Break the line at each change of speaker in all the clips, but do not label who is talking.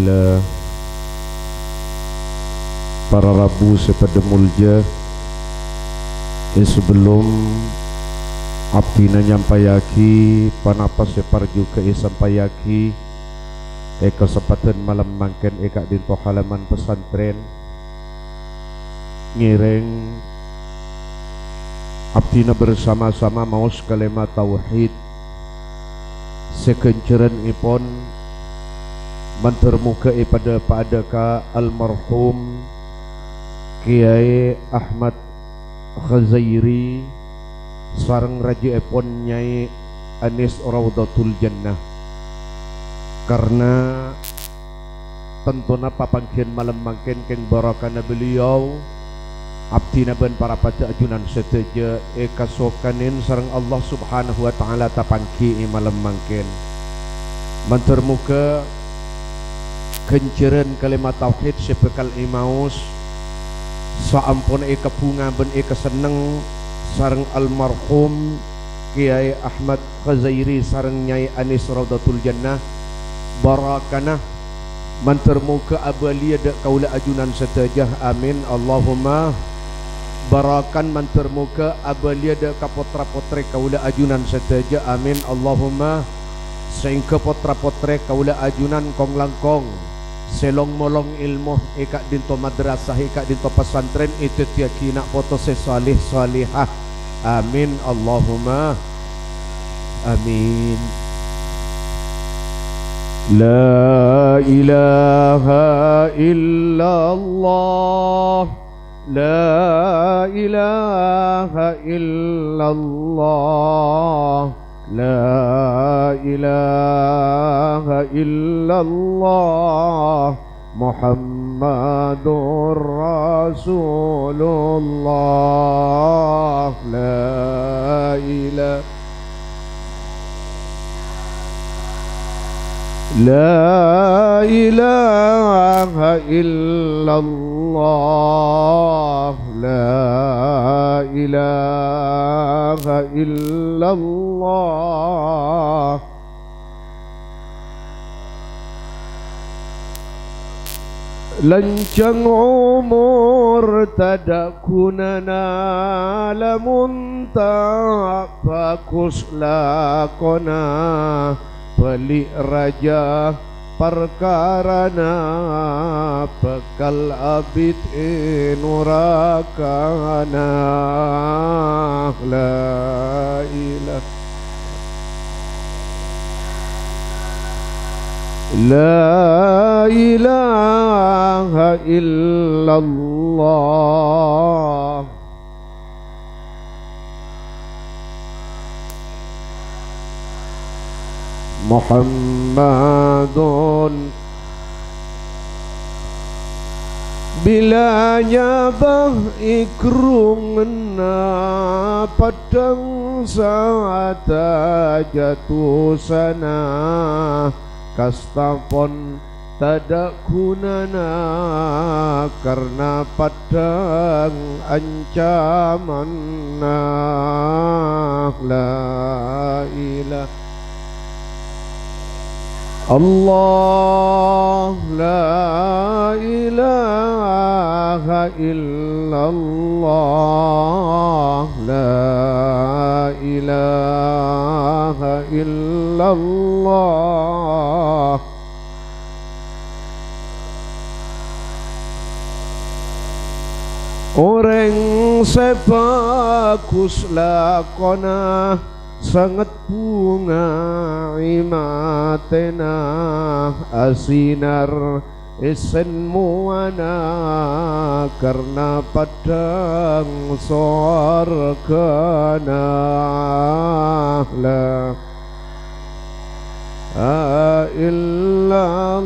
Alhamdulillah, para Rabu sepada mulja sebelum apina nyampayaki panapas separju ke sampayaki kesempatan malam mangken eka dinto halaman pesantren ngireng aptina bersama-sama maus kalima tauhid sekenceran ipon mantermuka pada ka almarhum Kiai Ahmad Khazairi sareng raja epon Nyai Anis Raudatul Jannah, karena tentuna papangkian malam mangken keng barakana beliau abdina ben para paca ajunan seteja kasokanin sareng Allah subhanahu wa ta'ala tapangki malam mangken mantermuka kenceran kalimat tauhid sepekal imaus saampun kapunga ben keseneng sareng almarhum Kiai Ahmad Khazairi sareng Nyai Anis Raudatul Jannah barakana mantermuka abalia dak kaula ajunan setajah amin Allahumma barakan mantermuka abalia dak kapotra potre kaula ajunan setajah amin Allahumma sehingga potra potre kaula ajunan kong langkong selong molong ilmu eka dinto madrasah eka dinto pesantren itu tiakina foto sesalih salihah amin Allahumma amin. La ilaha illallah, la ilaha illallah, la ilaha illallah, Muhammadur Rasulullah, la ilaha La ilaha illallah, la ilaha illallah. Lancang umur tadak kunana lamun tak bagus lakona pelik raja perkarana bekal abid nurakana la ilaha la ilaha illallah Muhammadun bila nyabah ikrungna padang saat jatuh sana kastapon tadak gunana karena padang ancaman la ilaha Allah la ilaha illallah la ilaha illallah orang sebagus lakona sangat bunga imatena asinar isen muana karena padang sorgana la illallah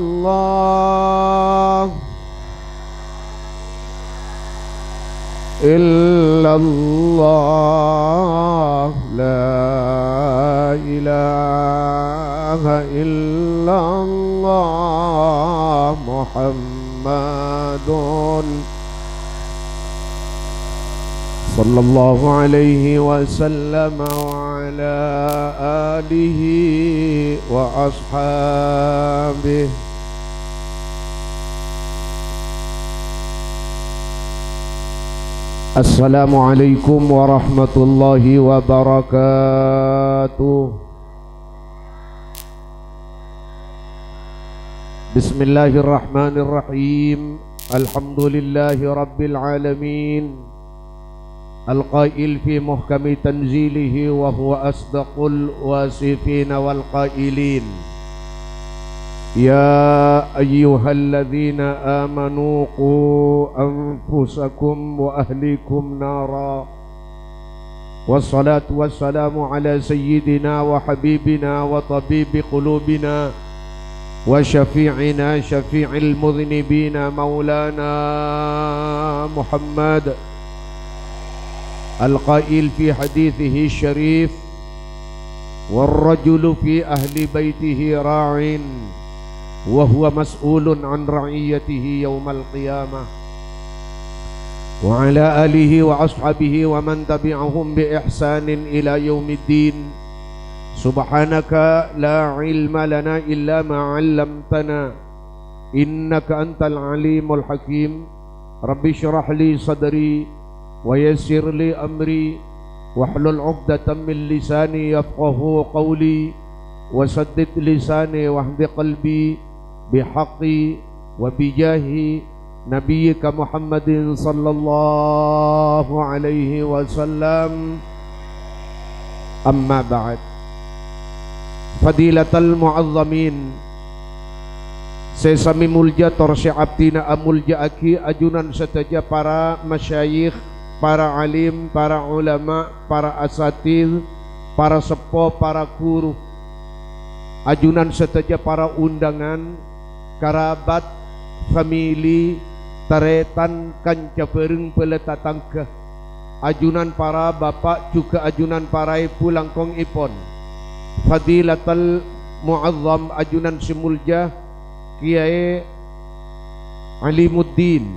illallah la ilaha illallah Muhammadun sallallahu alaihi wasallam wa ala alihi wa ashabihi Assalamualaikum warahmatullahi wabarakatuh. Bismillahirrahmanirrahim. Alhamdulillahi rabbil alamin. Al-qail fi muhkami tanzilihi wa huwa asdaqul wasifina wal qailin. Ya ayyuhalladzina amanu qu anfusakum wa ahlikum nara. Wassalatu wassalamu ala sayyidina wa habibina wa tabibi qulubina wa syafi'ina syafi'il mudhnibina maulana Muhammad al-qail fi hadithihi syarif wal-rajulu fi ahli baitihi ra'in wa huwa mas'ulun an ra'iyatihi yawmal qiyamah wa ala alihi wa ashabihi wa man tabi'ahum bi ihsanin ila yaumiddin. Subhanaka la ilma lana illa ma 'allamtana innaka antal alimul hakim. Rabbi shrah li sadri wa yassir li amri wahlul 'uqdatam min lisani yafqahu qawli wasaddid lisani wahdi qalbi bihaqqi wa bijahi nabiyyika Muhammadin sallallahu alaihi wasallam. Amma ba'd. Fadilatal mu'azzamin, sesami mulja torsi abdina amulja aki ajunan setaja para masyayikh, para alim, para ulama, para asatidh, para sepo, para guru, ajunan setaja para undangan, karabat, famili, taretan, kanca pereng peletatangke, ajunan para bapak juga ajunan para ibu langkong ipon. Fadilatal mu'azzam, ajunan simulja Kiai Alimuddin,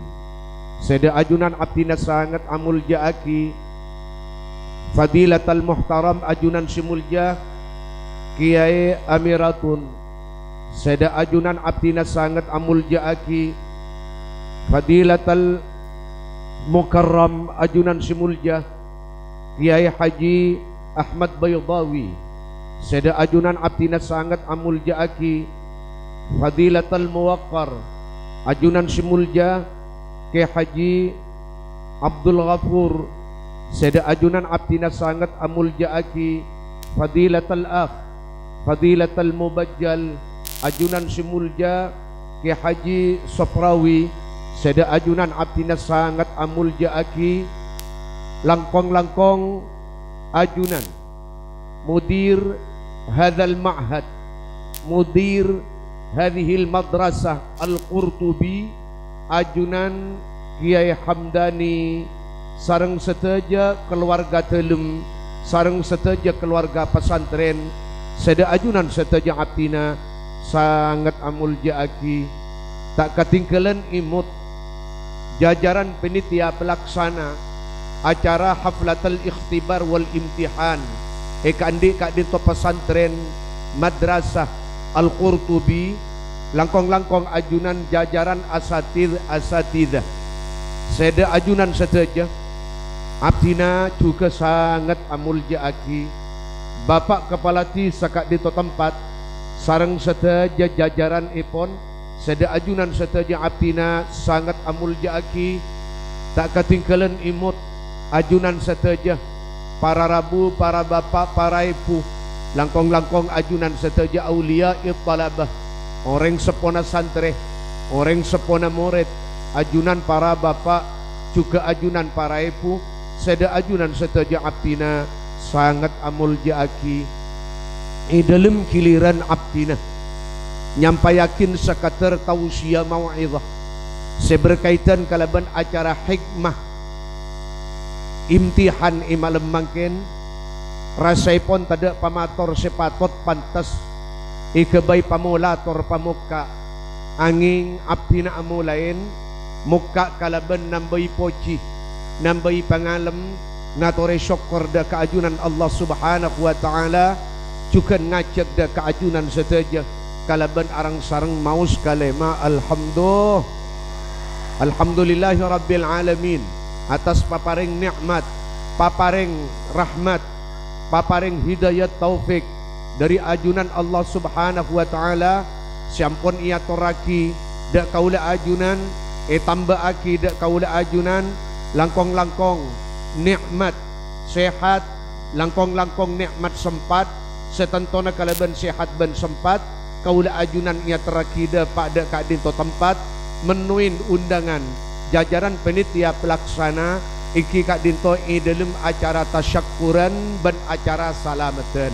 seda ajunan abdina sangat amulja aki. Fadilatal muhtaram, ajunan simulja Kiai Amiratun, seda ajunan abdina sangat amulja aki. Fadilatal mukarram, ajunan simulja Kiai Haji Ahmad Baydawi, seda ajunan abdina sangat amulja aki. Fadilatal muwaqqar, ajunan simulja Kiai Haji Abdul Ghafur, seda ajunan abdina sangat amulja aki. Fadilatal akh, fadilatal mubajjal, ajunan simulja Kiai Haji Sofrawi, seda ajunan abdina sangat amulja aki. Langkong-langkong ajunan mudir hadzal ma'had, mudir hadhil madrasah al-Qurtubi, ajunan Kiai Hamdani, sareng seteja keluarga telem, sareng seteja keluarga pesantren, seda ajunan seteja abdina sangat amulja aki. Tak ketinggalan imut jajaran penitia pelaksana acara haflatul ikhtibar wal imtihan ekandik kak dinto pesantren madrasah Al-Qurtubi, langkong-langkong ajunan jajaran asatidah, seda ajunan seteja abdina juga sangat amulja aki. Bapak kepala ti sakak dinto tempat sareng seteja jajaran ipon, seda ajunan seteja abdina sangat amulja aki. Tak ketinggalan imut ajunan seteja para rabu, para bapak, para ibu, langkong-langkong ajunan seteja aulia ittalabah, orang sepona santre, orang sepona murid, ajunan para bapak juga ajunan para ibu, seda ajunan seteja abdina sangat amulja aki. Dalam giliran abdina nyampayakin sekater tausiah mau'izah seberkaitan kalaban acara hikmah imtihan imalem mangken rasaipon tada pamator sepatot pantas ikebay pamulator pamuka angin abdina amulain muka kalaban nambay poci nambay pangalam ngatore syukur da keajunan Allah subhanahu wa ta'ala, juga ngajak da keajunan seteja kalaban arang sarang maus kalema alhamdulillahi rabbil alamin. atas paparing nikmat, paparing rahmat, paparing hidayat taufik dari ajunan Allah Subhanahu wa taala. Sampun ia toraki dak kaula ajunan, tambah aki dak kaula ajunan, langkong-langkong nikmat sehat, langkong-langkong nikmat sempat, setentona kalaban sehat ben sempat, kaula ajunan ia terakida pada kadin to tempat menuin undangan jajaran penitia pelaksana iki kadin to dalam acara tasyakuran ben acara salamatan.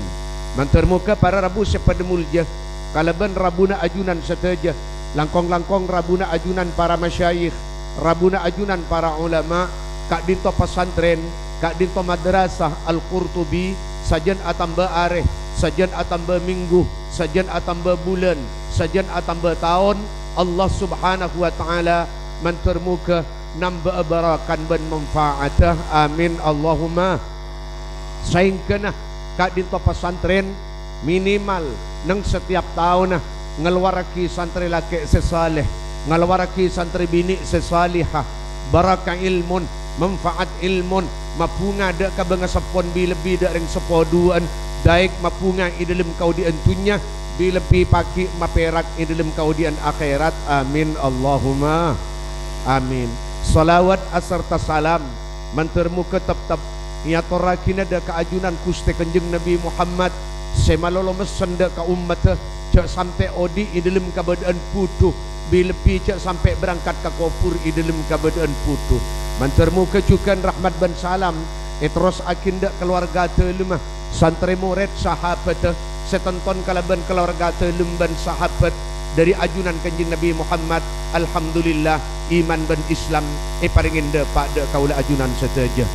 Mantermuka para rabu sepada mulja kalaban rabuna ajunan seteja, langkong-langkong rabuna ajunan para masyayikh, rabuna ajunan para ulama, kak dinto pesantren, kak dinto madrasah Al-Qurtubi, sajan atamba areh, sajan atamba minggu, sajan atamba bulan, sajan atamba tahun, Allah Subhanahu wa taala mentermuka nambah barakan ben manfaatah. Amin Allahumma. Saingkenah kak dinto pesantren minimal nang setiap tahun ngeluaraki santri laki sesaleh, ngeluaraki santri bini sesalihah, barakah ilmun, manfaat ilmun, mapunga dak kabangasapon lebih dak ring sepoduan, daik mapunga i dalam kau dientunya, lebih paki maperak i dalam kau dian akhirat. Amin Allahumma amin. Salawat aserta salam mantermuka tetap ia torakina dak keajunan kuste kanjeng Nabi Muhammad semalolo mesen dak ka umat cak sampai odi i dalam kabadaan putuh, lebih cak sampai berangkat ke kufur i dalam kabadaan putuh. Mantermuka cukan rahmat ban salam terus akinda keluarga telumah santri murid sahabat setenton kalaban keluarga telum ban sahabat dari ajunan kanjeng Nabi Muhammad. Alhamdulillah iman ban Islam paringin de pada kaula ajunan seteja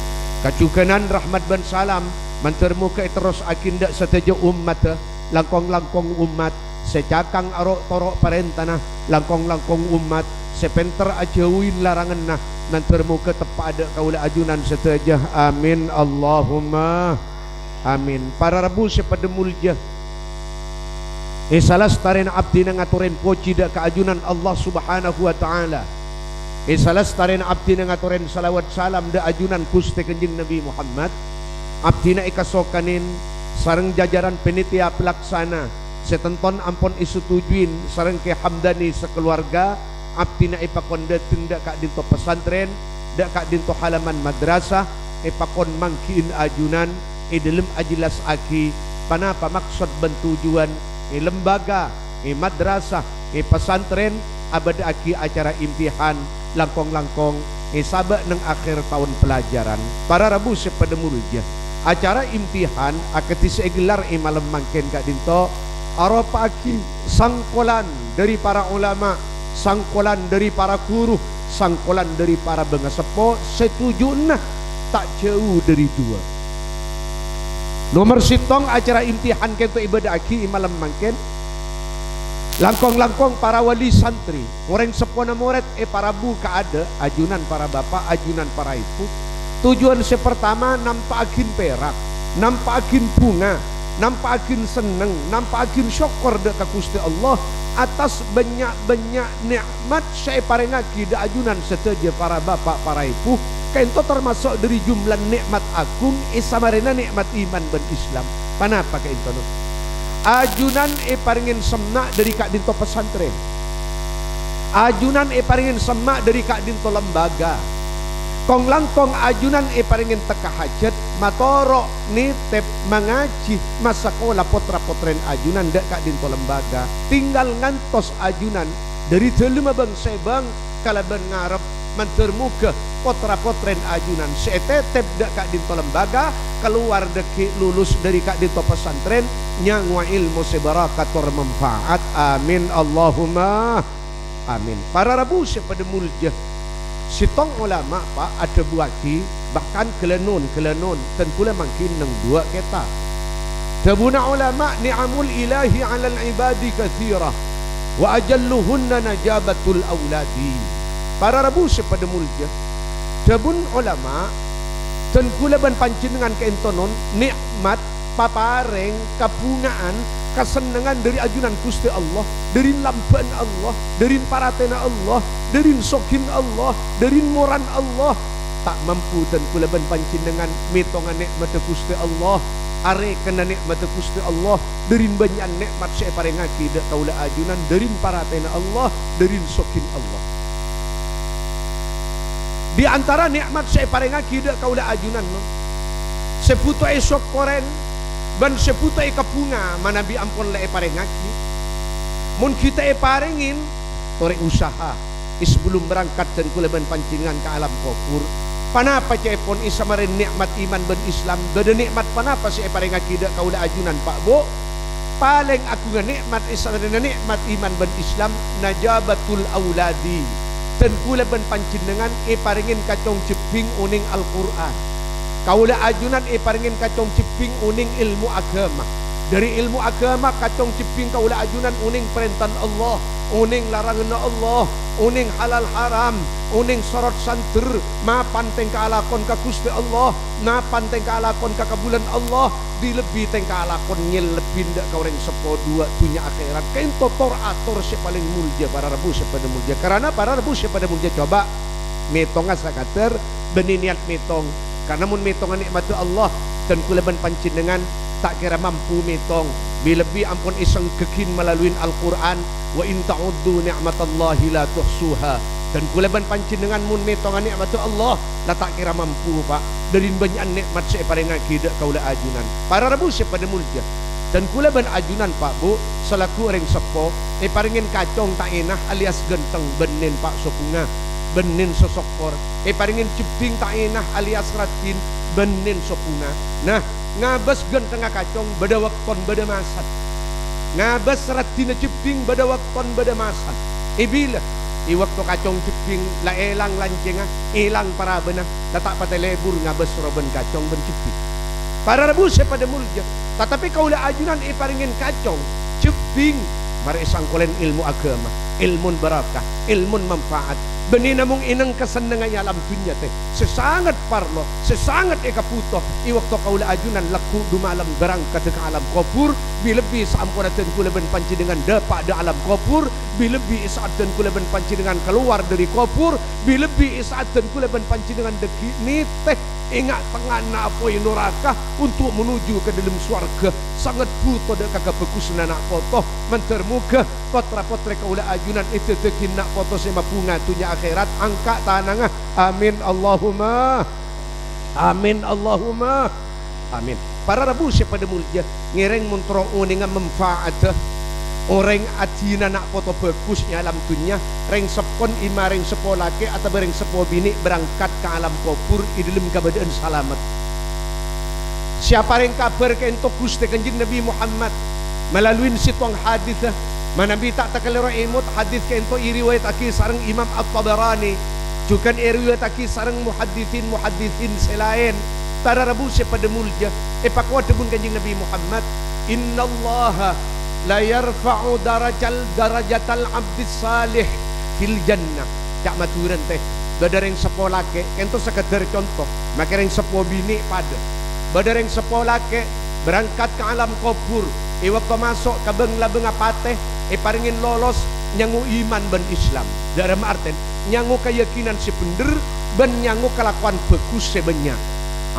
kacukanan rahmat ban salam mantermuka terus akinda seteja umat langkong-langkong umat secakang arok torok parentana langkong-langkong umat sepenter ajauin larangan nah nantermuka tepada kaula ajunan seteja. Amin Allahumma amin. Para rabu sepada mulja salas tarin abdi ngaturin poci dak keajunan Allah Subhanahu wa taala. Salas tarin abdi ngaturin salawat salam dak ajunan kuste kanjeng Nabi Muhammad. Abdi na ikasokanin sareng jajaran penitia pelaksana setenton ampun isutujuin sareng ke hamdani sekeluarga. Abdi na ipakondating dak kak dinto pesantren, dak kak dinto halaman madrasah ipakon mangkiin ajunan dalam ajilas aki panapa maksud bentujuan lembaga madrasah pesantren abad aki acara imtihan langkong-langkong sabak nang akhir tahun pelajaran. Para rabu sepada mulja acara imtihan aketis gelar malam mangken kak dinto aropa aki sangkolan dari para ulama, sangkolan dari para guru, sangkolan dari para bengasepo setuju nah tak jauh dari dua. Nomor sitong acara imtihan kento ibadah aki malam mangken langkong-langkong para wali santri orang sepona murid para bu ada ajunan para bapak, ajunan para ibu. Tujuan sepertama nampakin perak, nampakin bunga, nampakin seneng, nampakin syukur dekat Gusti Allah atas banyak-banyak nikmat saya parengaki da ajunan seteja para bapak, para ibu. Kento termasuk dari jumlah nikmat agung samarena nikmat iman dan Islam. Panapa kento no? Ajunan paringin semak dari kak dinto pesantren, ajunan paringin semak dari kak dinto lembaga, kong langkong ajunan paringin teka hajat matoro nitep mengaji masakola potra-potren ajunan dak kak dinto lembaga tinggal ngantos ajunan dari teluma bang sebang kalaban ngarep mentermuka potra-potren ajunan setetep dak kak dinto lembaga keluar deki lulus dari kak dinto pesantren nyangwa ilmu sebarakator manfaat. Amin Allahumma amin. Para rabu sepada mulja sitong ulama pak ada buaki bahkan kelenun dan pula makin nang dua keta tabuna ulama ni'amul ilahi 'alal ibadi katsira wa ajalluhunna najabatul auladi. Para rabu sepada mulja tabun ulama dan pula ban pancingan keentonon nikmat papareng kapungaan kesenangan dari ajunan Gusti Allah, dari lamban Allah, dari paratena Allah, dari sokin Allah, dari moran Allah. tak mampu dan kula ben panjenengan metongan nikmat Gusti Allah are kena nikmat Gusti Allah derin banyak nikmat saya parengaki dak kaula ajunan derin paratena Allah derin sokin Allah. Di antara nikmat saya parengaki dak kaula ajunan non seputo esok koren ban seputo e kapunga manabi ampon le parengaki mun kita parengin tore usaha sebelum berangkat dan kula ben pancingan ke alam kubur. Panapa cepon isa marin nikmat iman ben Islam. Beda nikmat panapa si paling akidah kaula ajunan Pak Bo. Paling aku nikmat isa marin nikmat iman ben Islam najabatul auladi. Dan kula ben pancingan paringin kacong ceping uning Al-Qur'an. Kaula ajunan paringin kacong ceping uning ilmu agama. Dari ilmu agama kacong ceping kaula ajunan uning perintah Allah, uning larangan Allah, uning halal haram, uning sorot santer, ma panteng kaalakon ka Gusti Allah, na panteng kaalakon ka kabulan Allah, dilebih teng kaalakon nyelebin dak ka orang sepo dua dunia akhirat. Kain totor atur si paling mulia para rebu sepada mulia. Karena para rebu sepada mulia coba metong asakater beniniat metong. Karena mun metongan nikmat Allah dan kula ben panjenengan tak kira mampu metong lebih ampun iseng kekin melalui Al-Quran wa in ta'uddu ni'matallahi la tuhsuha dan kula ban panjenengan mun metongan nikmat Allah la tak kira mampu Pak dari banyak nikmat saya paling akidah kaula ajunan para rebu pada mulia dan kula ban ajunan Pak Bu selaku orang sepo paringin kacong tak enah alias genteng benin Pak sopunga benin sosokor paringin ceping tak enah alias ratin benin sopunga. Nah ngabas genteng kacong beda wakton beda masan ngabas ratina ceping beda wakton beda masan ibila waktu kacong ceping la elang lancengah elang para benah tak patai lebur ngabas roben kacong ben ceping para rebu pada mulia tetapi kaulah ajunan paringin kacong ceping mari sangkolen ilmu agama ilmun barakah ilmun manfaat benih namung inang kesenangannya alam dunia teh sesangat parlo sesangat ekaputo iwaktu kaulah ajunan laku dumalam berangkat ke alam kubur bilebi sampun dan kula ben panci dengan dapat da alam kubur bilebi saat dan kula ben panci dengan keluar dari kubur bilebi saat dan kula ben panci dengan deki ni teh ingat tengah napoi neraka untuk menuju ke dalam surga sangat buto dak kagak bagus nak foto mentermuka potra-potra kaulah ajunan itu tekin nak foto sema bunga tunya akhirat angka tanangah amin Allahumma amin Allahumma amin para rebu pada mulia ngereng muntro uningan manfaat orang atina nak foto bagusnya alam dunia reng sepon ima reng sepo laki atau reng sepo bini berangkat ke alam kubur di dalam keadaan selamat. Siapa reng kabar ke ento Gusti Kanjeng Nabi Muhammad melalui situang hadis mana Nabi tak takalero imut hadis ke ento iriwayat aki sareng Imam At-Tabarani juga iriwayat aki sareng muhaddisin selain para rebu pada mulia pakwa debun Kanjeng Nabi Muhammad innallaha la yarfa'u darajatal abdis salih fil jannah cak maturan teh badar yang sepo lake ento sekedar contoh maka yang sepo bini pada badar yang sepo lake berangkat ke alam kubur waktu masuk ke beng apateh paringin lolos nyangu iman ben Islam dalam arten nyangu keyakinan si bener ben nyangu kelakuan bagus sebenarnya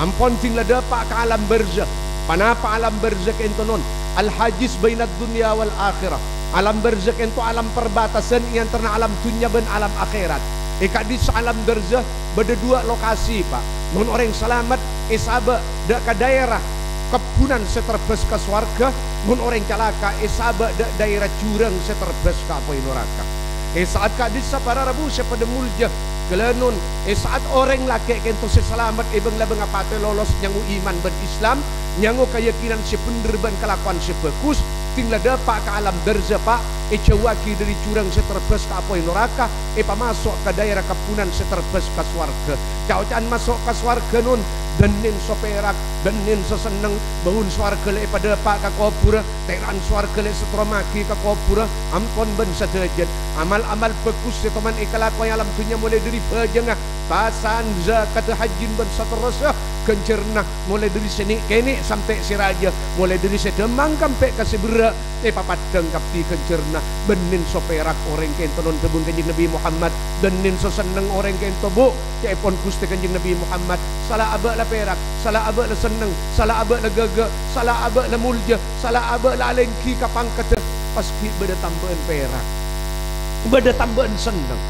ampun ting dapat ke alam barzakh panapa alam barzakh ento non al hajis bainad dunia wal akhirah alam barzakh itu alam perbatasan yang antara alam dunia dan alam akhirat di alam barzakh beda dua lokasi Pak non orang selamat isaba dak ke daerah kebunan seterbes ke swarga non orang calaka isaba dak daerah jurang seterbes ke apa neraka saat kadisa para rebu pada mulia kelenun saat orang laki kento selamat ibeng labeng apate lolos nyangu iman ben Islam nyangu keyakinan si bener ben kelakuan si bagus tinggal dapat ke alam barzakh Pak cewaki dari jurang seterbes ke apa neraka masuk ke daerah kepunan seterbes ke swarga caucan masuk ke swarga nun benin soperak benin seseneng bahun swarga le pada pak ke kubur teran swarga le setromaki ke kubur ampun ben sederajat amal-amal bagus teman ikalakuan alam dunia mulai dari bajengah pasan zakat hajin ben seterusnya kencerna mulai dari sini kene sampai siraja mulai dari sedemang sampai ke sebera papadang kapti kencerna benin so perak orang kento non tebun kanjeng Nabi Muhammad benin so seneng orang kento bu caipon Gusti kanjeng Nabi Muhammad salah abak la perak salah abak la seneng salah abak la gaga salah abak la mulja salah abak la lengki kapang kata paski beda tambahan perak beda tambahan seneng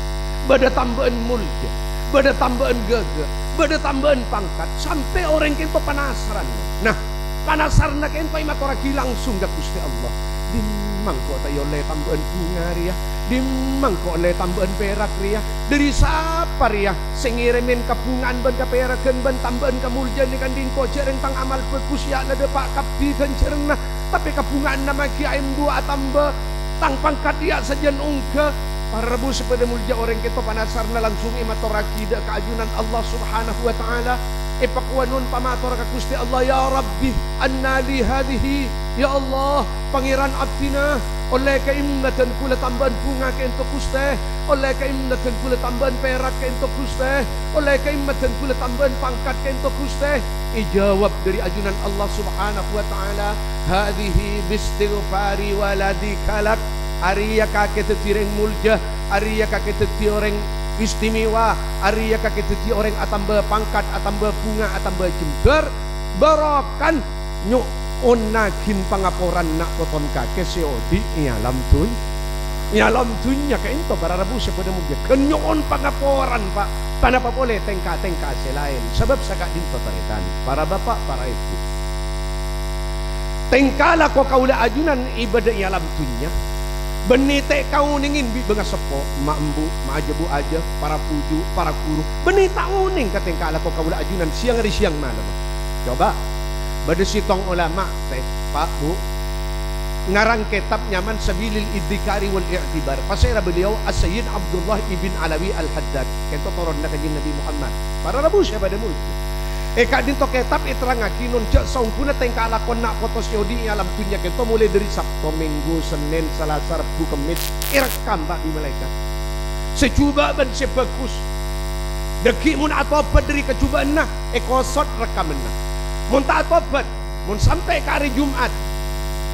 beda tambahan mulja beda tambahan gaga beda tambahan pangkat sampai orang kento panasaran. Nah panasarna kento imatoraki langsung ke Gusti Allah dimang kok tayo le tambahan bunga ria dimang kok le tambahan perak ria dari siapa ria sing ngirimin kabungan ban ka peraken ban tambahan kamuljan ni kanding ko jereng tang amal bagus ya na depak kapti kan cerna tapi kabungan nama kiaim dua tambah tang pangkat dia sajen ungke para rebu sepeda mulja orang kita panasarna langsung imatoraki da keajunan Allah Subhanahu wa taala ipakwanun pamator ka Gusti Allah ya Rabbi anna li hadhihi ya Allah pangeran abdina oleh kaimnatan kula tambahan bunga ke ento Gusti oleh kaimnatan kula tambahan perak ke ento Gusti oleh kaimnatan kula tambahan pangkat ke ento Gusti ijawab dari ajunan Allah Subhanahu wa taala hadhihi bistighfari waladikalak Arya kakek tetireng mulja Arya kakek teti orang istimewa Arya kakek teti orang atamba pangkat atamba bunga atamba jember barakan nyuk onakin pangaporan nak poton kakek seodi ialam tun ialam tunnya ke ento para rabu sepeda mulja kenyon pangaporan pak panapa boleh tengka-tengka selain sebab sagak dinto taritan para bapak para ibu tengkala ko kaula ajunan ibadah ialam tunnya benite kau ningin bi benga sepo mak embu mak aja bu aja para puju para guru benita uning katengkala ko kaula ajunan siang hari siang malam coba bade sitong ulama teh pak bu ngarang kitab nyaman sabilil idzikari wal i'tibar pasira beliau as-sayyid Abdullah ibn Alawi al-Haddad kento toron na kanjeng Nabi Muhammad para rabu siapa pada mulut kak dinto kitab iterangaki nun cek saungkuna tengkala kon nak foto siodi alam dunia kento mulai dari Sabtu Minggu Senin Selasa Rabu Kamis irekam pak di malaikat secuba ban sebagus deki mun atobat dari kecubaan nah ekosot rekaman nah mun tak atobat mun sampai ke hari Jumat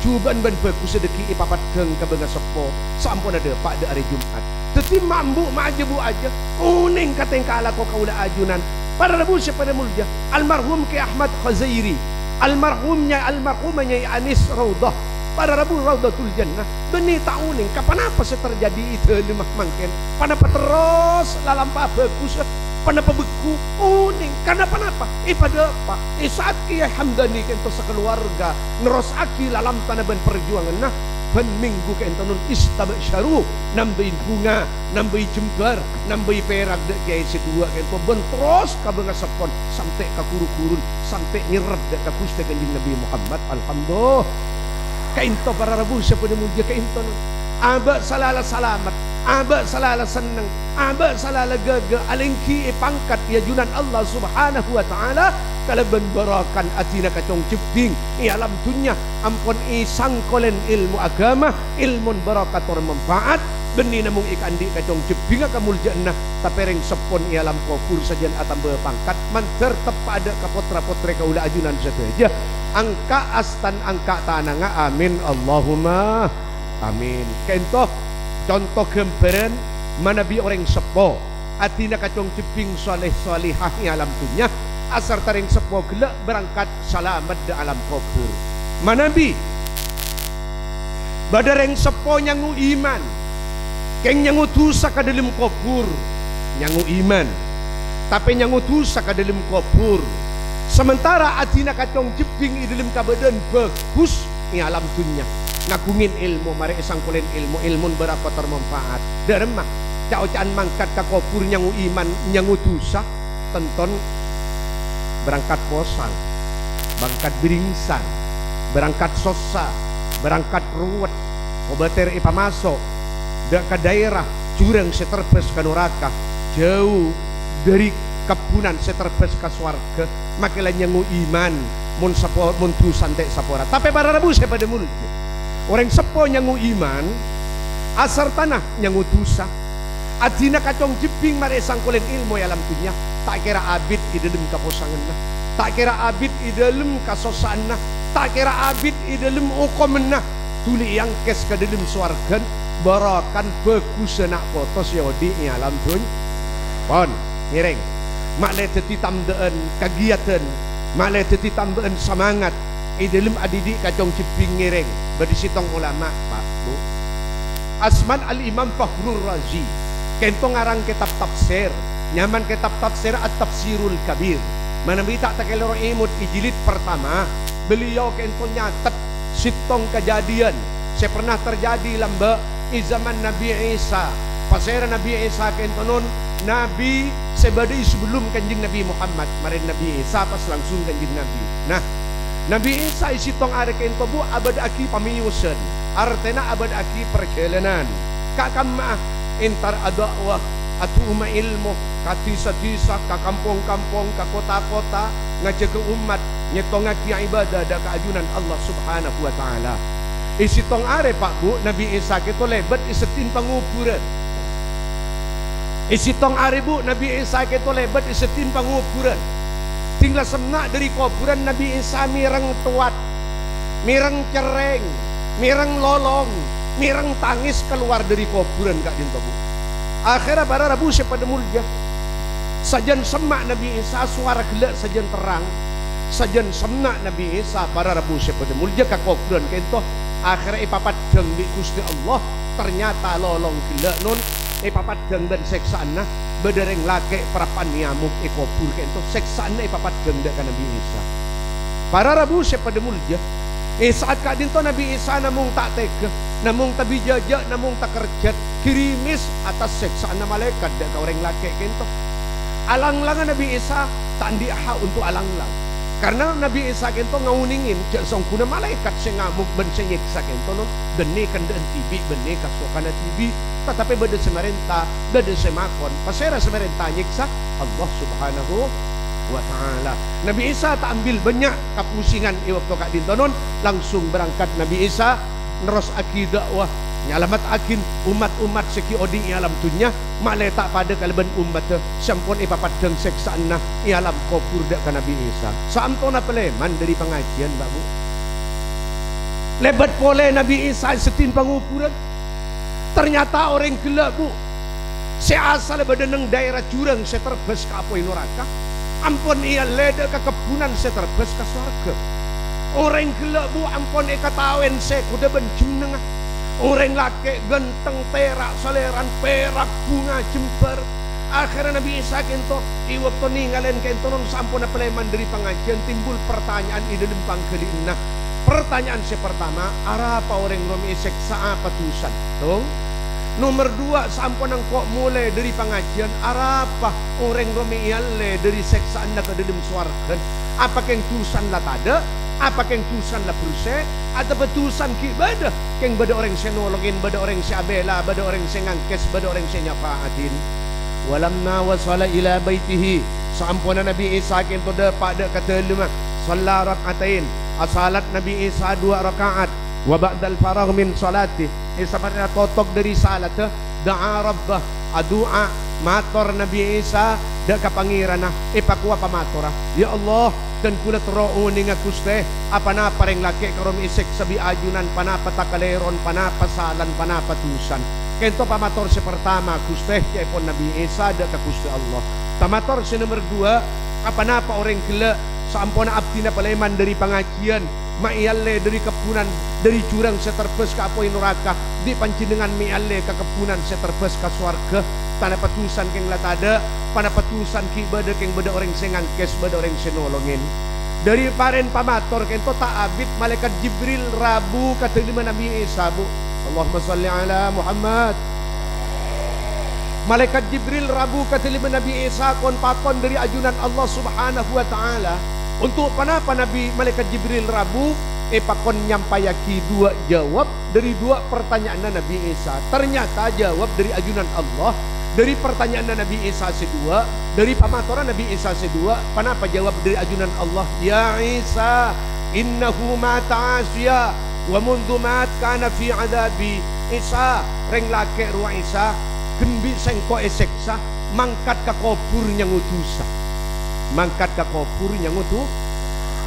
cubaan ban bagus sedeki ipapat geng ke benga sepo sampun ada pak de hari Jumat teti mambu majebu aja uning katengkala ko kaula ajunan para rebu pada mulja almarhum Ki Ahmad Khazairi almarhumnya Anis Raudah para rebu Raudatul Jannah beni tauning kapan apa terjadi itu lemah mangken panapa terus lalampa bagus panapa beku uning karena panapa pada apa saat Kiai Hamdani kento sekeluarga nerosaki lalam tanaban perjuangan nah ban minggu ke entonun istabsyaru nambahin bunga nambahin jembar nambahin perak dek kiai sedua kento ben terus ka benga sepon sampai ka kuru-kurun sampai nyerep dek ka Gusti kanjeng Nabi Muhammad alhamdulillah kainto para rabu sepeda mulia kainto aba salala salamat aba salala seneng aba salala gaga alengki pangkat ya junan Allah Subhanahu wa taala kala barakan atina kacong jebing alam dunya ampun isangkolen ilmu agama ilmun barakatur manfaat beni namung ikandi kacong jebing kamuljanna tapereng sepon alam kufur sajan atamba pangkat manter tepada ka potra-potre kaula ajunan saja angka astan angka tananga amin Allahumma amin kento contoh gambaran manabi orang sepo atina kacong jebing soleh solihah alam dunya asar taring sepo gelak berangkat selamat di alam kubur manabi badareng sepo nyangu iman keng nyangu tusa ka dalam kubur nyangu iman tapi nyangu tusa ka dalam kubur sementara atina kacong jebing di dalam kabadan bagus di alam dunya ngagungin ilmu mari sangkulen ilmu berapa termanfaat deremah caucan mangkat ka kubur nyangu iman nyangu tusa tenton berangkat posang berangkat beringsang berangkat sosa berangkat ruwet obater ipamasok dak ke daerah jurang seterbes ke neraka jauh dari kebunan seterbes ke swarga makilah nyangu iman mun sapo mun tu santai sapora tapi para rebu pada mulut orang sepo nyangu iman asar tanah nyangu dosa adina kacong jebing mare sangkulen ilmu alam dunya tak kira abid di dalam kaposangan tak kira abid di dalam kasosan tak kira abid di dalam hukum tuli yang kes ke dalam suargan barakan bagus nak foto siodi ni alam tuny pon ngiring mak le teti tamdean kegiatan mak le teti tamdean semangat dalam adidik kacong ciping ngiring berdisitong ulama Pak Bu Asman al-Imam Fakhrul Razi kentong ngarang kitab tafsir nyaman kitab tafsir at-Tafsirul Kabir mana minta takelero imut ijilid pertama beliau kentong nyatet sitong kejadian saya pernah terjadi lamba di zaman Nabi Isa pasera Nabi Isa kentonon Nabi sebadai sebelum kanjeng Nabi Muhammad marin Nabi Isa pas langsung kanjeng Nabi nah Nabi Isa isitong are kento bu abad aki pamiyusan artena abad aki perjalanan kakamah entar adakwah atuma ilmu katisa-tisa ka kampung-kampung ka kota-kota ngajaga umat nyetong aki ibadah da keajunan Allah Subhanahu wa taala isitong are Pak Bu Nabi Isa keto lebat isetin panguburan isitong are Bu Nabi Isa keto lebat isetin panguburan tinggal semak dari kuburan Nabi Isa mireng tuat mireng cereng mireng lolong mireng tangis keluar dari kuburan Kak Dinto Bu akhirnya para Rabu pada mulia sajan semak Nabi Isa suara gelak sajan terang sajan semak Nabi Isa para Rabu pada mulia ke kuburan kento akhirnya ipapat deng di Gusti Allah ternyata lolong gelak non ipapat deng dan seksaan nah bedereng lake perapan nyamuk ekobur kento seksaan ipapat deng dak Nabi Isa para Rabu pada mulia saat Kak Dinto Nabi Isa namung tak tega namung tak bijajak namung tak kerjat kirimis atas seksaan malaikat dak orang laki kento alang-langan Nabi Isa tak diha untuk alang-lang karena Nabi Isa kento ngauningin jak songkuna malaikat sing ngamuk ben sing nyiksa kento non geni kendeen tibi bene kasokana tibi tetapi bade semerintah bade semakon pasera semerintah nyiksa Allah Subhanahu wa ta'ala Nabi Isa tak ambil banyak kapusingan waktu Kak Dinto non langsung berangkat Nabi Isa neros aki dakwah nyalamat akin umat-umat seki oding alam dunya mak letak pada kalaban umat sampun ipapat deng seksaan nah alam kubur dak Nabi Isa sampun peleman dari pengajian Mbak Bu lebat pole Nabi Isa setin penguburan ternyata orang gelak Bu saya asal badaneng daerah jurang saya terbes ke apoi neraka ampun ia leda ke kebunan saya terbes ke surga orang gelak Bu ampun ia ketawen saya kuda benjeneng orang laki genteng terak saleran perak bunga jember akhirnya Nabi Isa kento i waktu ninggalin kento non sampun peleman dari pengajian timbul pertanyaan di dalam pangkelina pertanyaan saya pertama arah apa orang romi seksa apa tusan tong nomor dua sampun kok mulai dari pengajian arah apa orang romi ialle dari seksaan nak ke dalam suarga apa yang tusan lah tada apa yang tusan lah berusaha atau betusan kibadah yang bada orang saya nolongin bada orang saya bela bada orang saya ngangkes bada orang saya nyafaatin walamna wasala ila baitihi sampuna Nabi Isa kento dapat dak kata lima shalla rakaatain asalat Nabi Isa 2 rakaat wa ba'dal faragh min salati pada totok dari salat da'a rabbah adua mator Nabi Isa dak kapangiran ipakwa pamatora ya Allah dan kula tero ning Gusti apa na pareng laki karom isek sabi ajunan panapa takaleron panapa salan panapa tusan kento pamator si pertama Gusti yaipun Nabi Isa dak ka Gusti Allah tamator si nomor 2 apa napa orang gila sampona abdi na paleman dari pengajian maialle dari kepunan dari jurang seterbes ke apoi neraka di pancinengan mialle ke kepunan seterbes ke swarga tanah petusan keng latada pada petusan ki bada keng bada orang sengangkes bada orang senolongin dari paren pamator kento tak abid malaikat Jibril Rabu kata lima Nabi Isa Bu Allahumma salli ala Muhammad malaikat Jibril Rabu kata lima Nabi Isa kon pakon dari ajunan Allah Subhanahu wa taala untuk panapa Nabi malaikat Jibril Rabu pakon nyampayaki 2 jawab dari 2 pertanyaan Nabi Isa ternyata jawab dari ajunan Allah dari pertanyaan Nabi Isa sedua dari pamatoran Nabi Isa sedua panapa jawab dari ajunan Allah ya Isa innahu mata asya wa mundu mat kana fi adabi Isa reng lake ruang Isa genbi sengko eseksa mangkat ke kubur yang utusa mangkat ke kubur yang utuh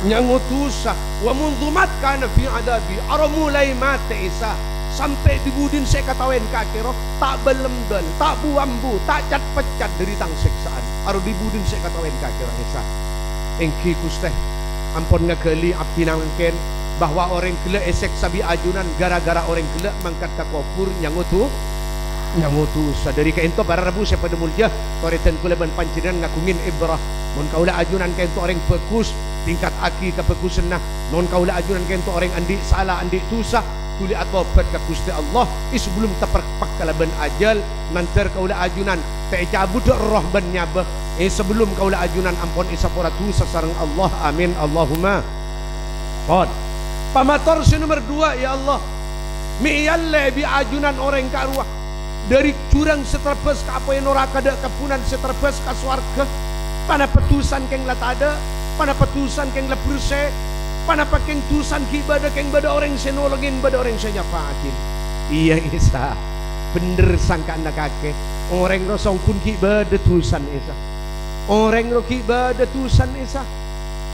nyangutusa wa mundumat kana fi adabi aro mulai mati Isa sampai dibudin saya katawen kakero tak belembel tak buambu tak cat pecat dari tang siksaan aro dibudin saya katawen kakero Isa engki Gusti ampun ngegeli abdi nangken bahwa orang gelek esek sabi ajunan gara-gara orang gelek mangkat ka kopur nyangutu sadari ka ento para rabu saya pada mulja toreten kuleban panjenengan ngagungin ibrah mon kaula ajunan ka ento orang bekus tingkat aki ka bekusen nah non kaula ajunan ka ento orang andi salah andi tusa tuli atobat ka Gusti Allah sebelum terperpak kalaban ajal nanti kaula ajunan tak cabut roh ban nyabah sebelum kaula ajunan ampun isapura tusa sareng Allah amin Allahumma qad pamator si nomor 2 ya Allah miyalle bi ajunan orang ka arwah dari jurang seterbes ka apa yang neraka dak kapunan seterbes ka swarga pana petusan keng latada pana petusan keng lebruse pana pakeng tusan kibada keng bada orang senolongin bada orang senyapaatin iya Isa bener sangka anak kakek orang rosong kun kibada tusan Isa orang ro kibada tusan Isa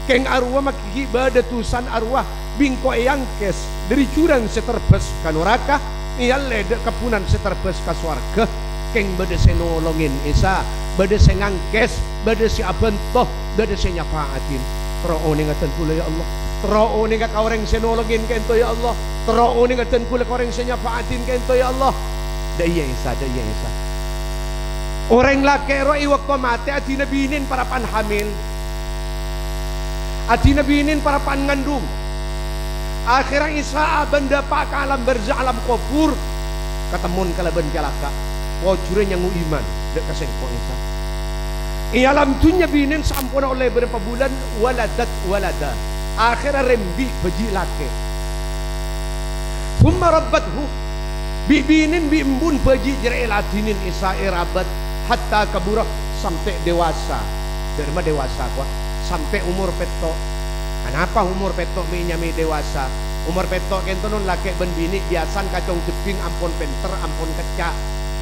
keng arwah maki kibada tusan arwah bingko eyangkes dari jurang seterbes ka neraka iyalle dak kapunan seterbes ka swarga keng bade senolongin Isa bade sengangkes bade si abentoh bade senyapaatin troone ngaten kula ya Allah troone ka orang senolongin kento ya Allah troone ngaten kula ka orang senyapaatin kento ya Allah daya Isa orang laki ro iwakto mati adi nabinin para panhamil adi nabinin para pangandung akhirnya Isa benda pak alam berzah alam kubur ketemun kalaban jalaka wajure nyangu iman dek kasengko Isa ialam dunya binin sampuna oleh beberapa bulan walada akhirnya rembi beji laki thumma rabbathu bibinin bimbun beji jere ladinin Isa irabat hatta kabura sampai dewasa dari mana dewasa kuah sampai umur petok. Kenapa umur petok minyami dewasa? Umur petok kento non laki ben bini biasan kacong jeping ampun penter ampun kecak.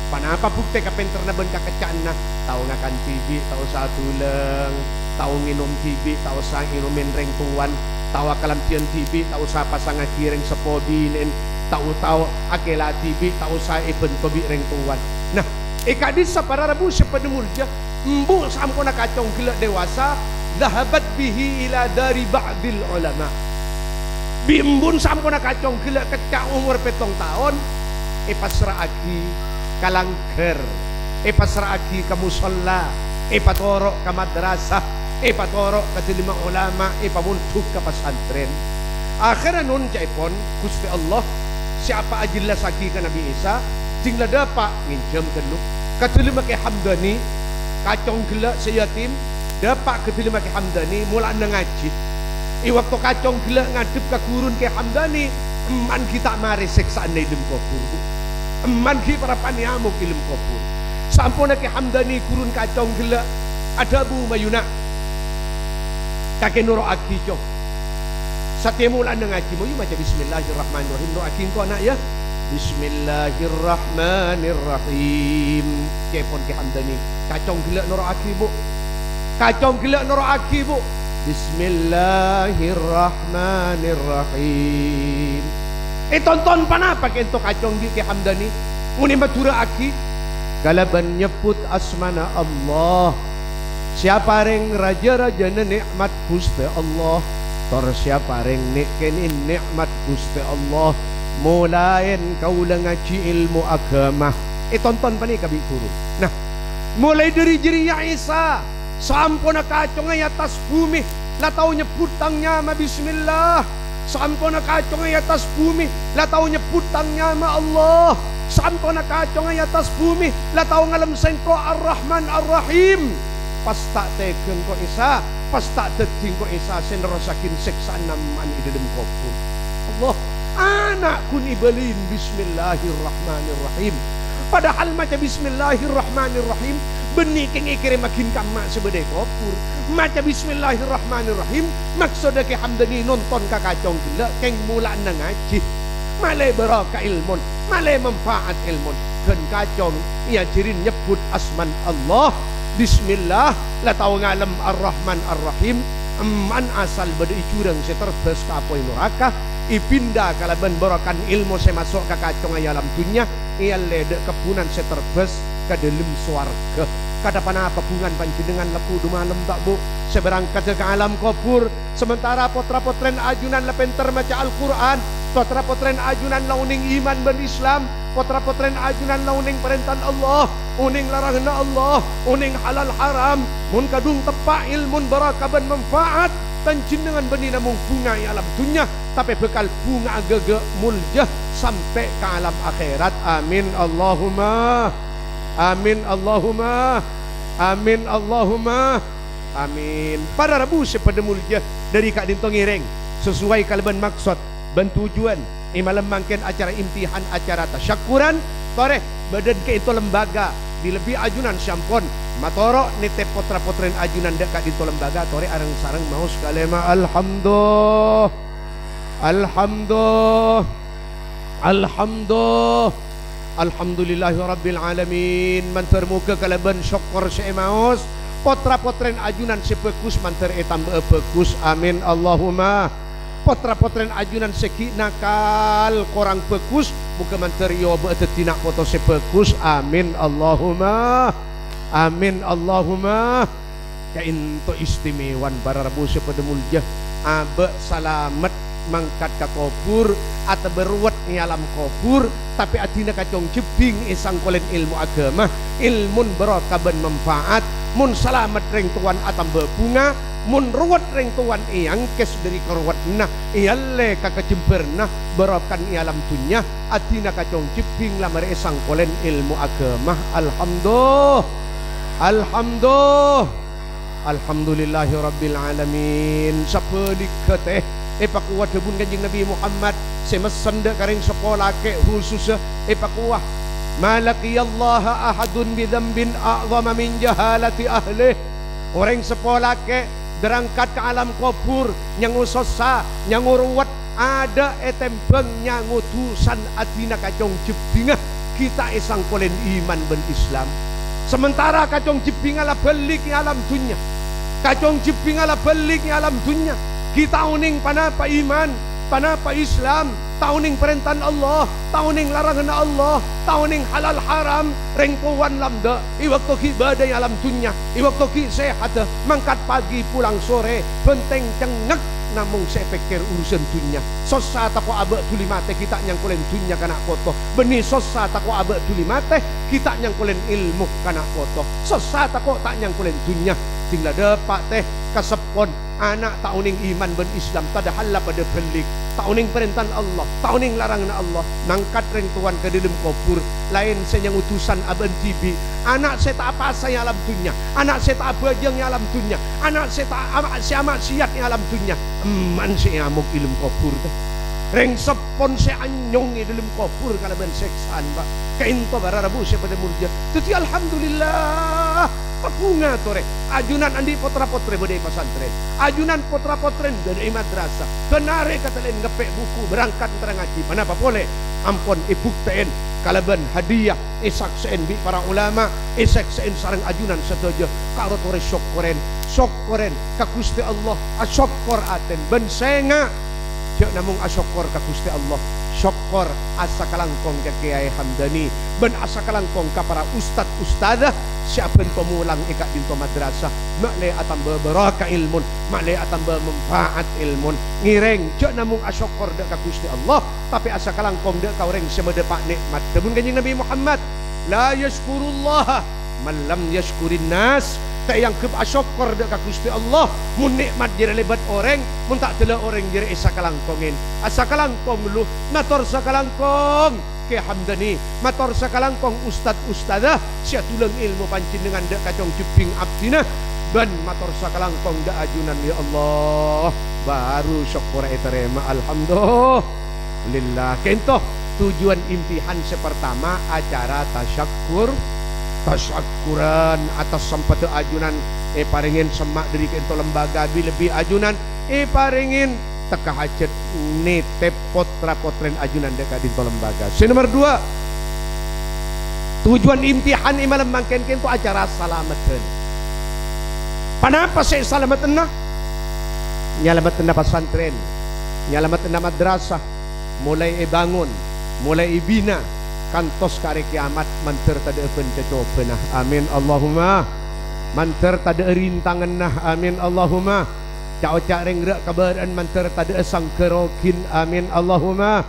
Kenapa bukti ka penter na ben ka kecak na? Tahu ngakan tibi, tahu sa tuleng, tahu nginum tibi, tahu sa inumin reng tuan, tahu akalam tian tibi, tahu sa pasang kireng sepobinin, tahu akela tibi, tahu sa iben tobi reng tuan. Nah, ikadis sa para rabu sepademulja, mbu sampun na kacong gila dewasa. Dhahabat bihi ila dari ba'dil ulama bimbun sampun kacong gila kecak umur petong tahun pasrah aki kalangker pasrah aki ke musalla patoro ke madrasah patoro ke 5 ulama pamuntuk ke pesantren akhirnya nun jaipon Gusti Allah siapa ajilah saki ke Nabi Isa jinglah dapat nginjam keluk ketelima ke Hamdani kacong gila seyatim dapat ketelima ke Hamdani mula ngaji waktu kacong gila ngadep ke gurun ke Hamdani eman kita mari seksaan ilmu kubur eman kita para paniamuk ilmu kubur sampun ke Hamdani gurun kacong gila ada Bu Mayuna kakek nuro aki cok satya mula ngaji mau baca bismillahirrahmanirrahim doa kingko nak ya bismillahirrahmanirrahim kepon ke Hamdani kacong gila nuro aki Bu kacong gila nuro aki Bu bismillahirrahmanirrahim tonton panapa kento kacong gila ke Hamdani muni matura aki galaban nyebut asmana Allah siapa ring raja-raja nikmat Gusti Allah tor siapa ring nikkenin nikmat Gusti Allah mulain kau ngaji ilmu agama tonton pani kabi guru nah mulai dari jeriya Isa sampun kacong atas bumi la tau nyebut tangnya ma bismillah sampun kacong atas bumi la tau nyebut tangnya ma Allah sampun kacong atas bumi la tau ngalam sengko ar-Rahman ar-Rahim pas tak teken ko Isa pas tak deting ko Isa sen rasakin siksaan naman idem kubur Allah anakku nibalin bismillahirrahmanirrahim padahal maca bismillahirrahmanirrahim benih keng ikire makin kama sebedai kopur maca bismillahirrahmanirrahim maksudnya ke Hamdani nonton kakacong gila keng mula na ngaji malai baraka ilmun malai manfaat ilmun ken kacong ia jirin nyebut asman Allah bismillah la tahu ngalam ar-Rahman ar-Rahim man asal beda icurang seterbes ka apoi neraka ipindah kalaban borokan ilmu saya masuk ke kacong alam dunia ialah de kepunan seterbes ke dalam swarga kada panapa pungan panjenengan leku du malam tak bu seberangkat ke alam kubur sementara potra-potren ajunan lepenter maca Al-Quran potra-potren ajunan launing iman ben Islam potra-potren ajunan launing perintah Allah uning larangan Allah uning halal haram mun kadung tepak ilmun barakah ben manfaat dan jenengan beni namung bunga alam dunia tapi bekal bunga gege muljah sampai ke alam akhirat. Amin Allahumma amin Allahumma amin Allahumma amin. Para Rabu sepada mulia dari Kak Dinto ngireng sesuai kalaban maksud dan tujuan malam mangken acara imtihan acara tasyakuran tore badan ke itu lembaga di lebih ajunan syampon matoro nite potra-potren ajunan dekat di lembaga tore arang sarang mau sekalema alhamdulillah alhamdulillah alhamdulillah alhamdulillahi rabbil alamin mantar muka kalaban syukur semaus potra-potren ajunan sepekus mantar etam bekus. Amin Allahumma. Potra-potren ajunan seki nakal korang pekus muka mantar yo betetina foto sepekus. Amin Allahumma amin Allahumma. Ya into istimewan para Rabu sepada mulia abe salamet mangkat ka kubur atau beruat di alam kubur tapi atina kacong jebing isang kolen ilmu agama ilmun barakah ben manfaat mun salamet reng tuan atam bebunga mun ruwet reng tuan iyang kes dari keruwet nah iyalle kakajemberna barakan i alam dunya atina kacong jebing lamar isang kolen ilmu agama. Alhamdulillah alhamdulillah alhamdulillahi rabbil alamin. Sapedi keteh pakuah debun kanjeng Nabi Muhammad semesan de karing sekolah ke khusus pakuah malaqiyallaha ahadun bidambin a'zama min jahalati ahlih orang sekolah ke berangkat ke alam kubur nyangu sosa nyangu ruwet ada etembeng nyangu tusan atina kacong jebingah kita isang kolen iman ben Islam sementara kacong jebingah la belik alam dunya kacong jebingah la belik alam dunya kita uning panapa iman panapa Islam tauning perintah Allah tauning larangan Allah tauning halal haram rengkuan lamda iwaktu ibadah alam dunya iwaktu sehat mangkat pagi pulang sore benteng cengek namun saya pikir urusan dunia sosa tako abek tuli mate kita nyangkulen dunia kana foto benih sosa tako abek tuli mate kita nyangkulen ilmu kana foto sosa tako tak nyangkulen dunia tinggal dapat teh kasepon anak tauning iman ben Islam tadahalla pada belik tauning perintah Allah tauning larangan Allah nangkat reng tuan ke dalam kubur lain senyang utusan aben tibi anak saya tak apa saya alam dunia anak saya tak bajang alam dunia anak saya tak amat siat alam dunia man saya amuk ilmu kubur teh reng sepon saya anyong di dalam kubur kalau ben seksaan pak kainto bara Rabu saya pada mulia jadi alhamdulillah bunga tore ajunan andi potra-potre bedai pesantren ajunan potra-potren bedai madrasah kenare kata lain ngepek buku berangkat terang ngaji kenapa boleh ampun ibukteen kalaban hadiah isakseen bi para ulama isakseen sarang ajunan setuju karo tore syukuren ka Gusti Allah asyukur aten ben senga cek namung asyukur ka Gusti Allah syukur asa kalangkong ke Kiai Hamdani ben asa kalangkong ka para ustad-ustadah siapa pemulang ikat dinto madrasah makle atam beberapa ilmun makle atam bermanfaat ilmun ngireng cek namung asyukur dek ka Gusti Allah tapi asa kalangkong dek ka orang semede pak nikmat debun kanjeng Nabi Muhammad la yashkurullah man lam yashkurin nas tak yang ke asyukur dek ka Gusti Allah mun nikmat jere lebat orang mun tak tela orang jere asa kalangkongin asa kalangkong lu mator sakalangkong ke Hamdani mator sakalangkong ustad-ustadah sia tulang ilmu pancin dengan dek kacong jeping abdina dan mator sakalangkong da ajunan ya Allah baru syukur eterema alhamdulillah kento tujuan imtihan sepertama acara tasyakuran atas sempat ajunan paringin semak dari kento lembaga lebih ajunan paringin teka hajat nete potra-potren ajunan dekat di lembaga. Nomor 2 tujuan imtihan imalam mangken itu acara salamatan. Kenapa saya salamatan nah? nyalamat na pesantren, nyalamat na madrasah, mulai bangun, mulai bina, kantos kare kiamat manter tada pencacopenah. Amin Allahumma. Manter tada rintangan nah. Amin Allahumma. Cak rengrak kabaran manter tada sangkerokin. Amin Allahumma.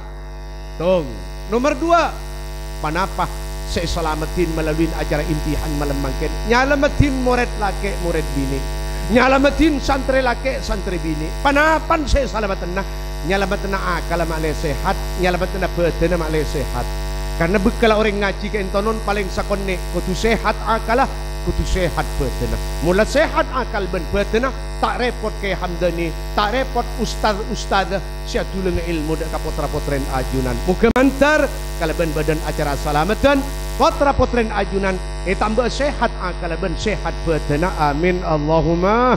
Tong. Nomor 2, panapa saya selamatin melalui acara imtihan malam mangken. Nyalamatin murid laki, murid bini. Nyalamatin santri laki, santri bini. Panapan saya selamatin nah. Nyalamatin na akal makleh sehat, nyalamatin na badan makleh sehat. Karena bekal orang ngaji ke entonon paling sakone kudu sehat akalah, kudu sehat badan. Mula sehat akal ben badan tak repot ke hamdani, tak repot ustaz sia tulung ilmu dak kapotra-potren ajunan. Muga mantar kalau ben badan acara salamatan potra-potren ajunan tambah sehat akal ben sehat badan. Amin Allahumma.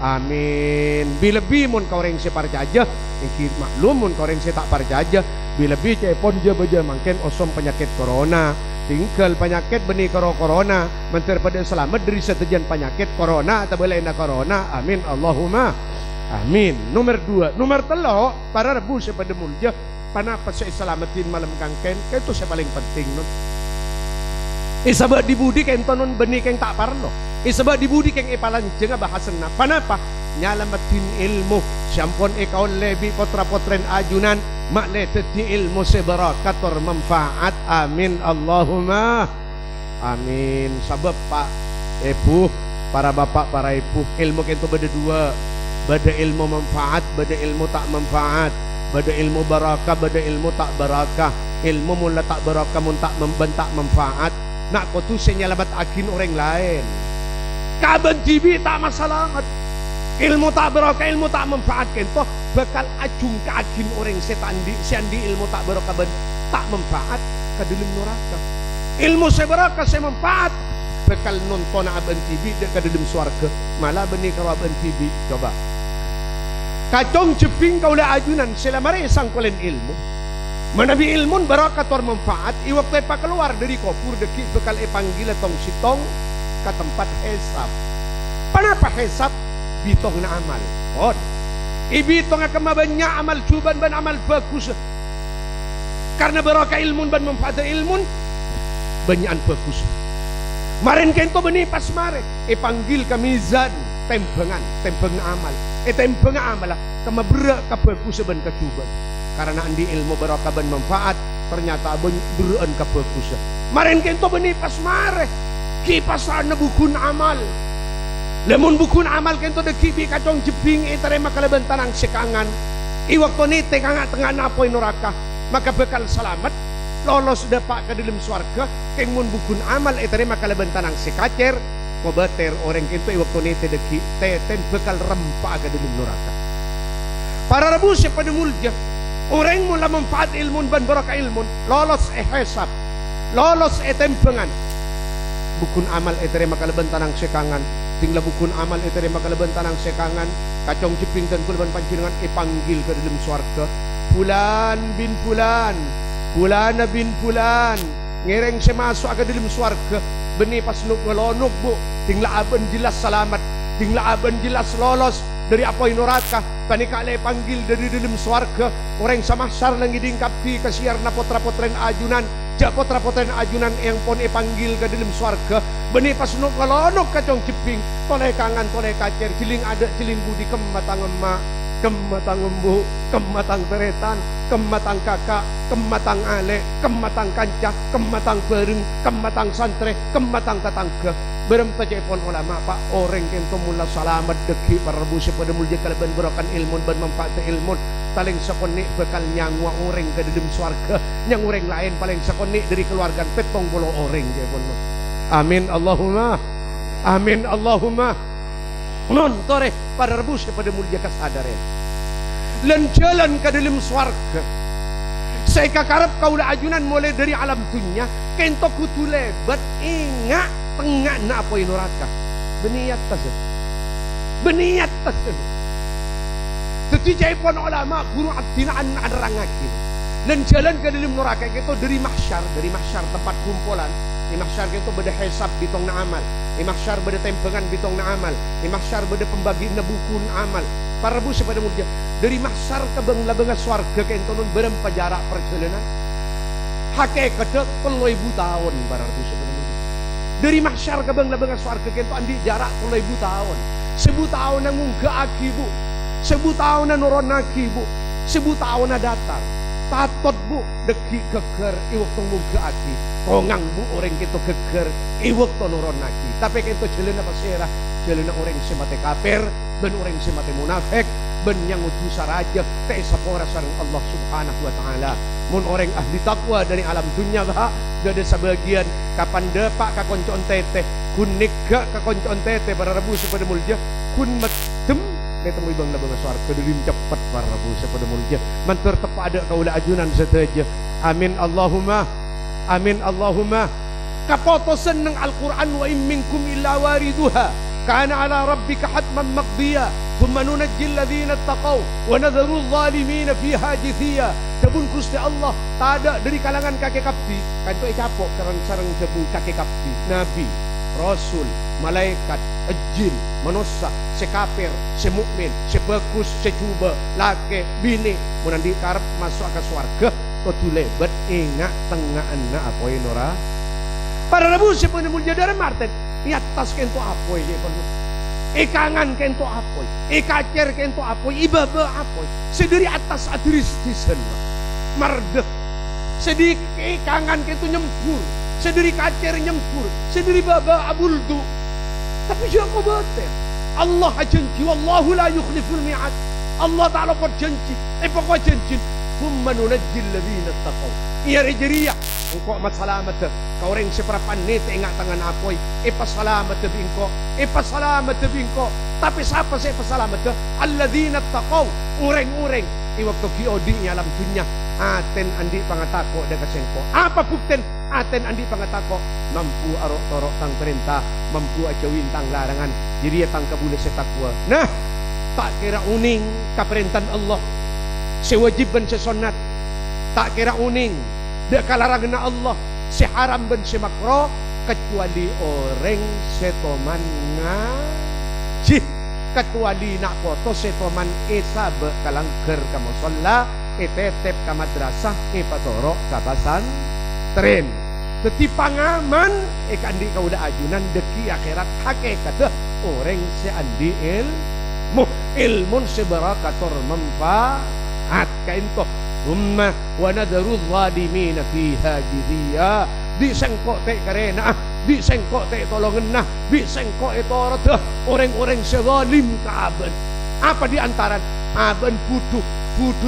Amin. Bila-bila mun kau orang separ jajah, iki maklum mun kau orang tak parjajah. Bila-bila cepon je baja mangken osom penyakit corona. Tinggal penyakit benih corona. Menter pada selamat dari setejan penyakit corona atau boleh na corona. Amin Allahumma. Amin. Nomor 2, nomor 3 para rebu sepada mulja. Panapa saya selamatin malam kangken? Itu saya paling penting non. Isabak dibudi keng tonon benih keng tak parlo. Isabak dibudi keng ipalan jenga bahasana. Panapa? Nyalamatin ilmu. Syampon ikaon lebi potra-potren ajunan. Makle teti ilmu seberakator manfaat. Amin Allahumma. Amin. Sebab pak ibu, para bapak, para ibu, ilmu itu beda 2. Beda ilmu manfaat, beda ilmu tak manfaat. Beda ilmu barakah, beda ilmu tak barakah. Ilmu mula tak barakah, mun tak membentak manfaat. Nak kau tu senyalamat akin orang lain. Kaban jibi tak masalah. Ilmu tak barakah, ilmu tak manfaat kento bakal acung ke akin orang siandi ilmu tak barakah ben tak manfaat ke dalam neraka. Ilmu sebarakah saya manfaat bakal nonton aban TV ke dalam swarga. Malah benih kalau aban TV coba. Kacong ceping kau le ajunan selamare sang kolen ilmu. Manabi ilmun barakah tor manfaat. Iwak tepa keluar dari kopur deki bakal panggil tong sitong ke tempat hesab. Panapa hesab? Bitong na amal. Oh, ibitong akan banyak amal cuban ban amal bagus. Karena barakah ilmun ban manfaat ilmun banyakan bagus. Marin kento benih pas mare. Panggil ke mizan tempengan, tempeng amal. Tempeng amal lah. Kama berak ke bagus ban kecuban. Karena andi ilmu barakah ban manfaat ternyata beran ke bagus. Marin kento benih pas mare. Kipasan bukun amal. Lemun bukun amal kento deki bi kacong jebing terima kalaban tanang sekangan. Iwaktu ni tengah napoy neraka maka bekal selamat lolos dapat ke dalam swarga. Kengmun bukun amal terima kalaban tanang sekacer ngobater orang kento iwaktu ni deki ten bekal rempa ke dalam neraka. Para rebus pada mulja orang mula manfaat ilmun ban barakah ilmun lolos hesab lolos tempengan bukun amal terima kalaban tanang sekangan. Tinggal bukun amal itu terima kalaban tanang sekangan kacong ceping dan kulaban pancingan panggil ke dalam swarga. Fulan bin fulan, fulana bin fulan, ngereng semasuk ke dalam swarga. Benih pas nuk ngelonuk bu, tinggal aben jelas selamat, tinggal aben jelas lolos dari apa neraka. Kani kale panggil dari dalam swarga. Orang samasar lagi dingkapti kasiar na potra-potren ajunan. Jak potra-potren ajunan yang pon panggil ke dalam swarga. Benih pas nuk ngelonuk kacong ceping. Toleh kangan, toleh kacer, ciling ada, ciling budi kematang emak, kematang embu, kematang teretan, kematang kakak, kematang ale, kematang kancah, kematang bereng, kematang santre, kematang tetangga. Berem tajepon ulama pak orang kento mula salamat deki parabusi pada mulja kalaban berakan ilmun ban manfaat ilmun paling sakonik bakal nyangwa orang ke dalam swarga. Yang orang lain paling sakonik dari keluarga petong bolo orang jepon. Amin Allahumma. Amin Allahumma. Non tore para rebus pada mulia kesadaran. Lan jalan ke dalam swarga. Saya kakarap kaulah ajunan mulai dari alam dunia. Kento kutu lebat ingat tengah na apa neraka. Beniat tas. Beniat tas. Jadi jaipon ulama guru abdinaan anerangakin. Dan jalan ke dalam neraka itu dari mahsyar tempat kumpulan Di mahsyar kento beda hisab bitong na amal. Di mahsyar beda tempengan bitong na amal. Di mahsyar beda pembagi na buku na amal. Para Rabu pada mulia. Dari mahsyar ke bengla-bengla swarga kento nun berapa jarak perjalanan? Hakikatnya 10.000 tahun para Rabu pada mulia. Dari mahsyar ke bengla-bengla swarga kento andi jarak 10.000 tahun. 1000 tahun nang munggah aki bu. 1000 tahun nang nuron aki bu. 1000 tahun na datar. Tatot bu deki keker iwak tong munggah aki. Tongang bu orang kita geger iwak to nuron aki. Tapi kita jalan apa serah? Jalan orang semate kafir dan orang semate munafik ben yang utu saraja te sapora sareng Allah Subhanahu wa taala. Mun orang ahli takwa dari alam dunia bah ada sebagian kapan depak ka koncoan teteh kun nikah ka koncoan teteh para Rabu sepada mulja kun medem ketemu ibang labang swarga delim cepat para Rabu sepada mulja mantur tepada kaula ajunan sedaja. Amin Allahumma. Amin Allahumma. Kapoto seneng Al-Quran wa in minkum illa wariduha kana ala rabbika hatman maqdiya thumma nunajjil ladzina taqaw wa nadharu adh-dhalimina fiha jithiya. Jabun Gusti Allah tak ada dari kalangan kakek kapti kan tu capok sareng jebu kakek kapti nabi rasul malaikat jin manusia sekafir semukmin sebagus secuba laki bini mun andi karep masuk ke swarga tu lebet ingat tengah anak apa nora. Para Rabu sepuluh mulia dari Martin di atas kento apoi je penuh. Ikangan kento apoi, ikacer kento apoi, ibaba apoi. Sediri atas adris di sana. Mardeh. Sediri ikangan kento nyempur, sediri kacer nyempur, sediri baba abuldu. Tapi jangan kau betul. Allah janji, wallahu la yukhliful mi'ad. Allah Ta'ala berjanji, pokok janji. Thumma nunajjil ladzina taqaw. Iya rejeriah. Engkau masalamat kau orang seperapan nete ingat tangan apoi pasalamat bingko pasalamat bingko tapi siapa saya pasalamat alladzina taqaw ureng-ureng di waktu kiodi alam dunia aten andi pangatako dekat sengko apa bukten aten andi pangatako mampu arok torok tang perintah mampu ajawin tang larangan jadi tang kabule setakwa. Nah tak kira uning kaperintan Allah sewajiban sesonat tak kira uning dek larangan Allah seharam ben semakro kecuali orang setoman ngaji kecuali nak foto setoman esa bekalangker ka musalla etetep ka madrasah patoro ka pesantren teti pangaman kandi kauda ajunan deki akhirat hakikat orang seandi ilmun sebarakator manfaat kainto Umma wa nadharu adh-dhalimina fiha jithiya. Disengkok tek karena, disengkok tek tolongenah, disengkok etorot orang-orang sezalim kaaben. Apa di antara aben butuh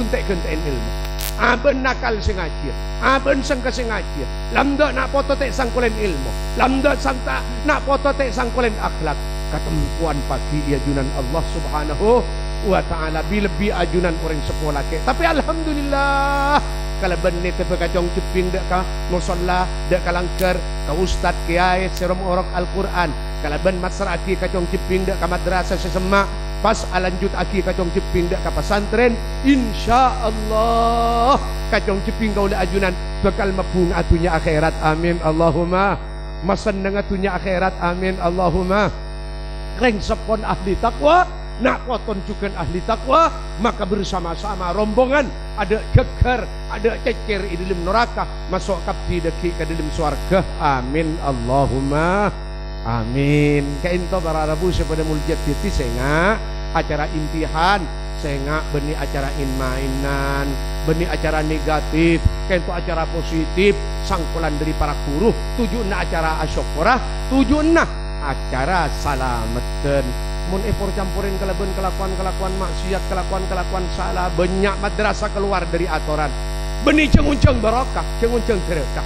tek genten ilmu. Aben nakal sengaja, aben sangka sengaja. Lamda nak foto tek sangkulen ilmu, lamda sangka nak foto tek sangkulen akhlak. Ketempuan pagi ajunan Allah Subhanahu wa ta'ala lebih ajunan orang sekolah ke. Tapi alhamdulillah kalau benih tepe kacong ceping dek ka musalla dek kalangker ka ustad kiai serom orok Al-Quran kalau ben masar aki kacong ceping dek ka madrasah sesema pas alanjut aki kacong ceping dek ka pesantren insyaallah kacong ceping kaula ajunan bakal mabung atunya akhirat amin Allahumma masan nang atunya akhirat amin Allahumma reng sepon ahli takwa nak koton juga ahli takwa maka bersama-sama rombongan ada geger ada cecer di dalam neraka masuk kapti deki ke dalam swarga amin Allahumma amin kainto para Rabu sepada muljat titi senga acara imtihan senga benih acara mainan benih acara negatif kainto acara positif sangkulan dari para guru tujuanna acara asyukurah tujuanna acara salameten mun epor campurin kelakuan maksiat kelakuan salah banyak madrasah keluar dari aturan benih cenguncang barokah cenguncang berkah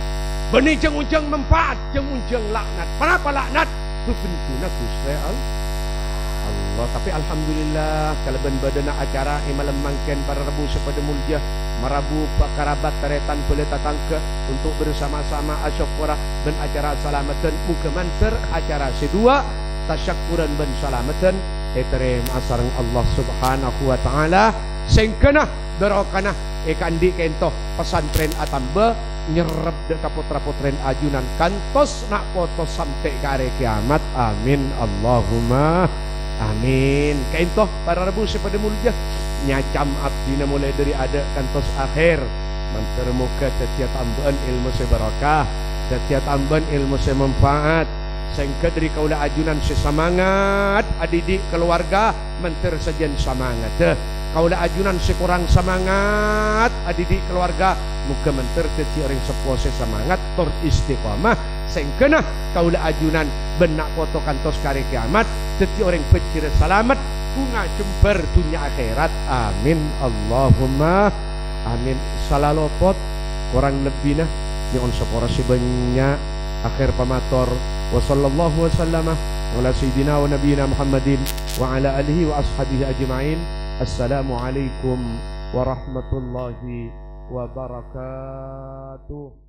benih cenguncang manfaat cenguncang laknat kenapa laknat itu bentuna Gusti Allah tapi alhamdulillah kalau badana acara malemangken para Rabu sepada mulia marabu kerabat teretan boleh tatangke untuk bersama-sama asyukurah dan acara salamatan muka manter acara sedua tasyakuran dan salamatan eterem asarang Allah Subhanahu wa ta'ala sengkana berokana kandi kento pesantren atamba nyerep dek putra-putren ajunan kantos nak foto sampai ke hari kiamat. Amin Allahumma amin. Kaintoh para rebu pada mulia nyacam abdina mulai dari ada kantos akhir mentermuka setiap tambahan ilmu sebarakah, setiap tambahan ilmu semanfaat, sehingga dari kaula ajunan sesamangat adidik keluarga menter sajian semangat. Kaula ajunan sekurang semangat adidik keluarga muka menter setiap orang sepuase semangat tor istiqamah, sehingga kaula ajunan benak foto kantos kari kiamat setiap orang pecir selamat bunga jember dunia akhirat. Amin Allahumma amin. Salah lopot kurang lebih nah nyon sepora sebanyak akhir pamator. Wa sallallahu wasallama ala sayyidina wa nabiyina Muhammadin wa ala alihi wa ashabihi ajma'in. Assalamualaikum warahmatullahi wabarakatuh.